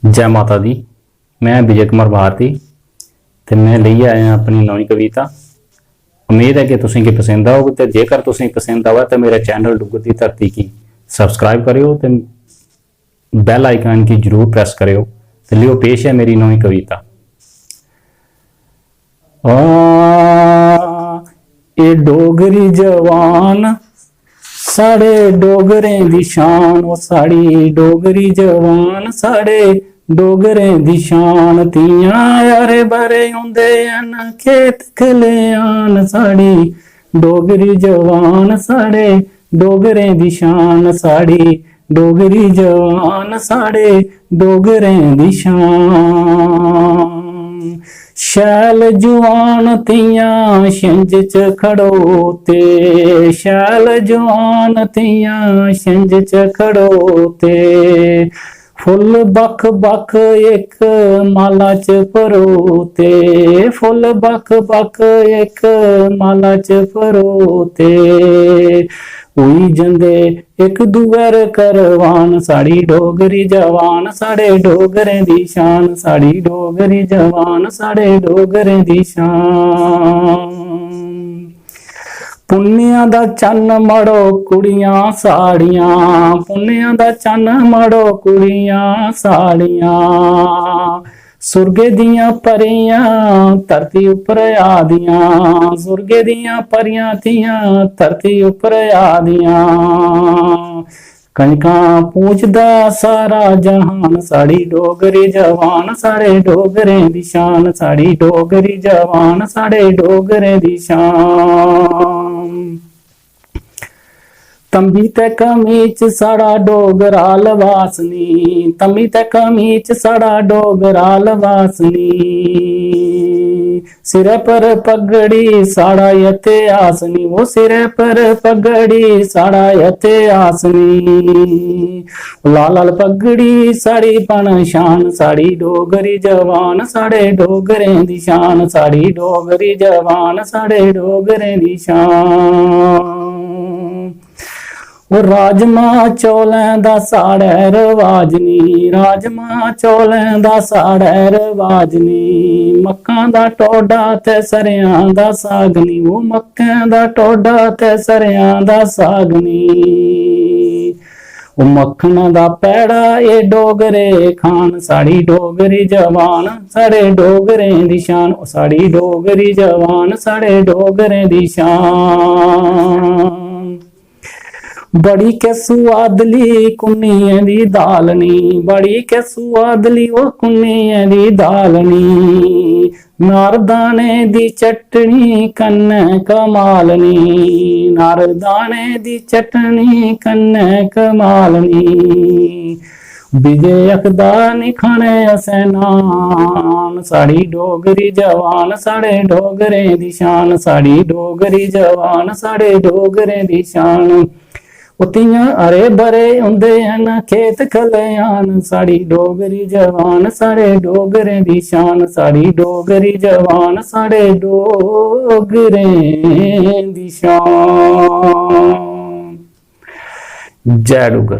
जय माता दी। मैं विजय कुमार भारती ते मैं ले आया अपनी नवी कविता। उम्मीद है कि तुसीं की पसंद आओगे। तो जेकर तुसीं पसंद आवे तो मेरे चैनल डुगर दी धरती की सबसक्राइब करियो ते बैल आइकन की जरूर प्रेस करियो। तो लियो पेश है मेरी नवी कविता। ए डोगरी जवान साढ़े डोगरें दी शान, वो साड़ी डोगरी जवान साढ़े डोगरें दी शान। तियां यारे बारे आउंदे न खेत खलियान, साड़ी डोगरी जवान साढ़े डोगरें दी शान, साड़ी डोगरी जवान साढ़े डोगरें दी शान। शैल जवान तियां छिंज च खड़ोते, शैल जवान तियां छिंज च खड़ोते। फुल बख बख एक माला च परोते, फुल बख बख एक माला च परोते। उई जंदे एक दुएर करवान, साड़ी डोगरी जवान साढ़े डोगरें दी शान, साड़ी डोगरी जवान साढ़े डोगरें दी शान। पुन्नियां दा चन्न मड़ो कुड़ियां साड़ियां, पुन्नियां दा चन्न मड़ो कुड़ियां साड़ियां। सुरगे दियां परियां धरती उपर आदियां, सुरगे दियां परियां थियां धरती उपर आदियां। कणकां पूजदा सारा जहान, साड़ी डोगरी जवान साढ़े डोगरें दी शान, साड़ी डोगरी जवान साढ़े डोगरें दी शान। तंबी ते कमीच साड़ा डोगरा लवासनी, तंबी ते कमीच साड़ा डोगरा लवासनी। सिरे पर पगड़ी साड़ा यते आसनी, वो सिरे पर पगड़ी साड़ा यते आसनी। लाल लाल पगड़ी साड़ी पन शान, साड़ी डोगरी जवान साढ़े डोगरें दी शान, साड़ी डोगरी जवान साढ़े डोगरें दी शान। वो राजमा चौलें दा साढ़े रवाज नी, राजमा चौलें दा साढ़े रवाज नी। मक्कां दा टोडा ते सरेआं दा साग नी, वो मक्कां दा टोडा ते सरेआं दा साग नी। वो मक्खन दा पैड़ा ए डोगरे खान, साड़ी डोगरी जवान साढ़े डोगरें दी शान, साड़ी डोगरी जवान साढ़े डोगरें दी शान। बड़ी के सुआदली कुन्नियां दी दाल नी, बड़ी के सुआदली वो कुन्नियां दी दाल नी। नारदाने दी चटनी कन्ने कमाल नी, नारदाने दी चटनी कन्ने कमाल नी। विजय अखदा नी खाने असें नान, साड़ी डोगरी जवान साढ़े डोगरें दी शान, साड़ी डोगरी जवान साढ़े डोगरें दी शान। उतियां अरे बरे हुंदे न खेत खलियान, साड़ी डोगरी जवान साढ़े डोगरें दी शान, साड़ी डोगरी जवान साढ़े डोगरें दी शान। जय डुगर।